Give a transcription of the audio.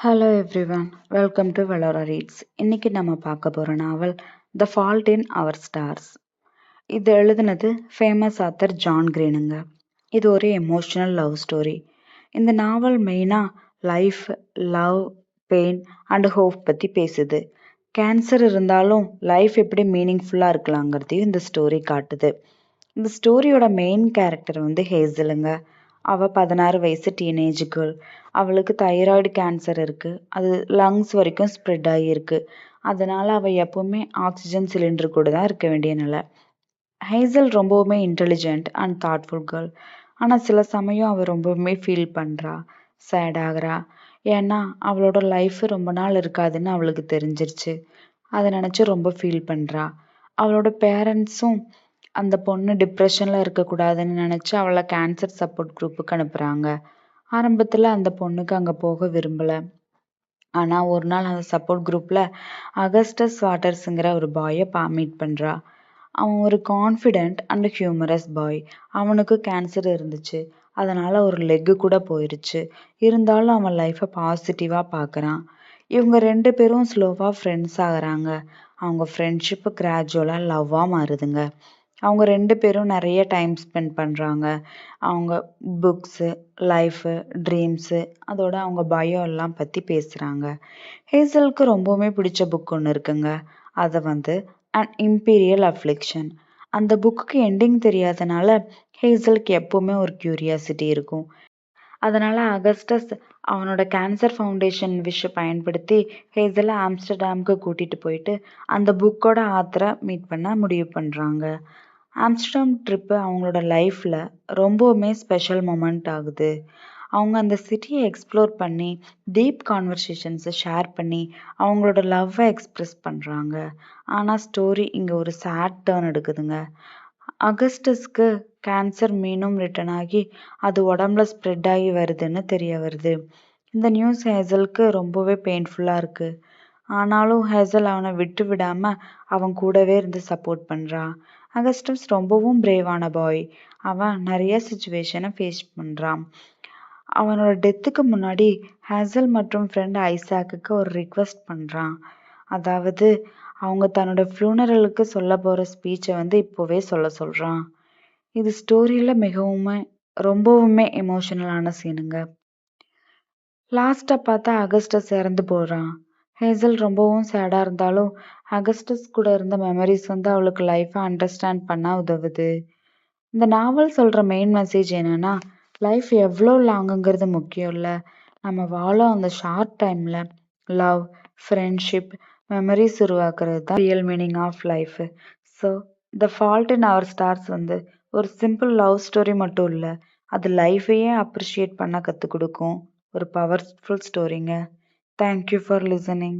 Hello everyone, welcome to Velora reads. இன்னைக்கு நம்ம பார்க்க போகிற நாவல் த ஃபால்ட் இன் அவர் ஸ்டார்ஸ். இது எழுதுனது ஃபேமஸ் ஆத்தர் ஜான் கிரீனுங்க. இது ஒரு எமோஷ்னல் லவ் ஸ்டோரி. இந்த நாவல் மெயினாக life, love, pain and hope பற்றி பேசுது. கேன்சர் இருந்தாலும் லைஃப் எப்படி மீனிங்ஃபுல்லாக இருக்கலாங்கிறதையும் இந்த ஸ்டோரி காட்டுது. இந்த ஸ்டோரியோட மெயின் கேரக்டர் வந்து ஹேசலுங்க. அவள் 16 வயசு டீனேஜ் கேர்ள். அவளுக்கு தைராய்டு கேன்சர் இருக்குது. அது லங்ஸ் வரைக்கும் ஸ்ப்ரெட் ஆகியிருக்கு. அதனால் அவள் எப்போவுமே ஆக்சிஜன் சிலிண்டர் கூட தான் இருக்க வேண்டிய நிலை. ஹேசல் ரொம்பவுமே இன்டெலிஜென்ட் அண்ட் தாட்ஃபுல் கேர்ள். ஆனால் சில சமயம் அவள் ரொம்பவுமே ஃபீல் பண்ணுறா, சேட் ஆகிறா. ஏன்னா அவளோட லைஃப் ரொம்ப நாள் இருக்காதுன்னு அவளுக்கு தெரிஞ்சிருச்சு. அதை நினச்சி ரொம்ப ஃபீல் பண்ணுறா. அவளோட பேரண்ட்ஸும் அந்த பொண்ணு டிப்ரெஷனில் இருக்கக்கூடாதுன்னு நினச்சி அவளை கேன்சர் சப்போர்ட் குரூப்புக்கு அனுப்புகிறாங்க. ஆரம்பத்தில் அந்த பொண்ணுக்கு அங்கே போக விரும்பலை. ஆனால் ஒரு நாள் அந்த சப்போர்ட் குரூப்பில் அகஸ்டஸ் வாட்டர்ஸுங்கிற ஒரு பாயை மீட் பண்ணுறா. அவன் ஒரு கான்ஃபிடென்ட் அண்ட் ஹியூமரஸ் பாய். அவனுக்கு கேன்சர் இருந்துச்சு. அதனால் ஒரு லெக்கு கூட போயிருச்சு. இருந்தாலும் அவன் லைஃப்பை பாசிட்டிவாக பார்க்குறான். இவங்க 2 பேரும் ஸ்லோவாக ஃப்ரெண்ட்ஸ் ஆகுறாங்க. அவங்க ஃப்ரெண்ட்ஷிப்பு கிராஜுவலாக லவ்வாக மாறுதுங்க. அவங்க 2 பேரும் நிறைய டைம் ஸ்பெண்ட் பண்ணுறாங்க. அவங்க புக்ஸு, லைஃபு, ட்ரீம்ஸு, அதோட அவங்க பயோ எல்லாம் பற்றி பேசுகிறாங்க. ஹேசலுக்கு ரொம்பவுமே பிடிச்ச புக் ஒன்று இருக்குங்க. அதை வந்து அன் இம்பீரியல் அஃப்ளிக்ஷன். அந்த புக்குக்கு எண்டிங் தெரியாதனால ஹேசலுக்கு எப்போவுமே ஒரு க்யூரியாசிட்டி இருக்கும். அதனால் அகஸ்டஸ் அவனோட கேன்சர் ஃபவுண்டேஷன் விஷை பயன்படுத்தி ஹேசலை ஆம்ஸ்டர்டாமுக்கு கூட்டிகிட்டு போயிட்டு அந்த புக்கோட ஆத்தரை மீட் பண்ண முடிவு பண்ணுறாங்க. ஆம்ஸ்டர்டாம் ட்ரிப்பு அவங்களோட லைஃப்பில் ரொம்பவுமே ஸ்பெஷல் மொமெண்ட் ஆகுது. அவங்க அந்த சிட்டியை எக்ஸ்ப்ளோர் பண்ணி டீப் கான்வர்சேஷன்ஸை ஷேர் பண்ணி அவங்களோட லவ்வை எக்ஸ்ப்ரெஸ் பண்ணுறாங்க. ஆனால் ஸ்டோரி இங்கே ஒரு சேட் டர்ன் எடுக்குதுங்க. அகஸ்டஸ்க்கு கேன்சர் மீண்டும் ரிட்டர்ன் ஆகி அது உடம்புல ஸ்ப்ரெட் ஆகி வருதுன்னு தெரிய வருது. இந்த நியூஸ் ஹேசலுக்கு ரொம்பவே பெயின்ஃபுல்லாக இருக்குது. ஆனாலும் ஹேசல் அவனை விட்டு விடாமல் அவன் கூடவே இருந்து சப்போர்ட் பண்ணுறான். அகஸ்டஸ் ரொம்பவும் பிரேவான பாய். அவன் நிறைய சுச்சுவேஷனை ஃபேஸ் பண்ணுறான். அவனோட டெத்துக்கு முன்னாடி ஹேசல் மற்றும் ஃப்ரெண்ட் ஐசாக்குக்கு ஒரு ரிக்வெஸ்ட் பண்ணுறான். அதாவது அவங்க தன்னோட ஃப்யூனரலுக்கு சொல்ல போகிற ஸ்பீச்சை வந்து இப்போவே சொல்கிறான். இது ஸ்டோரியில் ரொம்பவுமே எமோஷனலான சீனுங்க. லாஸ்ட்டாக பார்த்தா அகஸ்டஸ் இறந்து போகிறான். ஹேசல் ரொம்பவும் சேடாக இருந்தாலும் அகஸ்டஸ் கூட இருந்த மெமரிஸ் வந்து அவளுக்கு லைஃப்பை அண்டர்ஸ்டாண்ட் பண்ண உதவுது. இந்த நாவல் சொல்கிற மெயின் மெசேஜ் என்னென்னா, லைஃப் எவ்வளோ லாங்குங்கிறது முக்கியம் இல்லை. நம்ம வாழும் அந்த ஷார்ட் டைமில் லவ், ஃப்ரெண்ட்ஷிப், மெமரிஸ் உருவாக்குறது தான் real meaning of life. So the fault in our stars வந்து ஒரு சிம்பிள் லவ் ஸ்டோரி மட்டும் இல்லை, அது லைஃபையே அப்ரிஷியேட் பண்ண கற்றுக் கொடுக்கும் ஒரு பவர்ஃபுல் ஸ்டோரிங்க. Thank you for listening.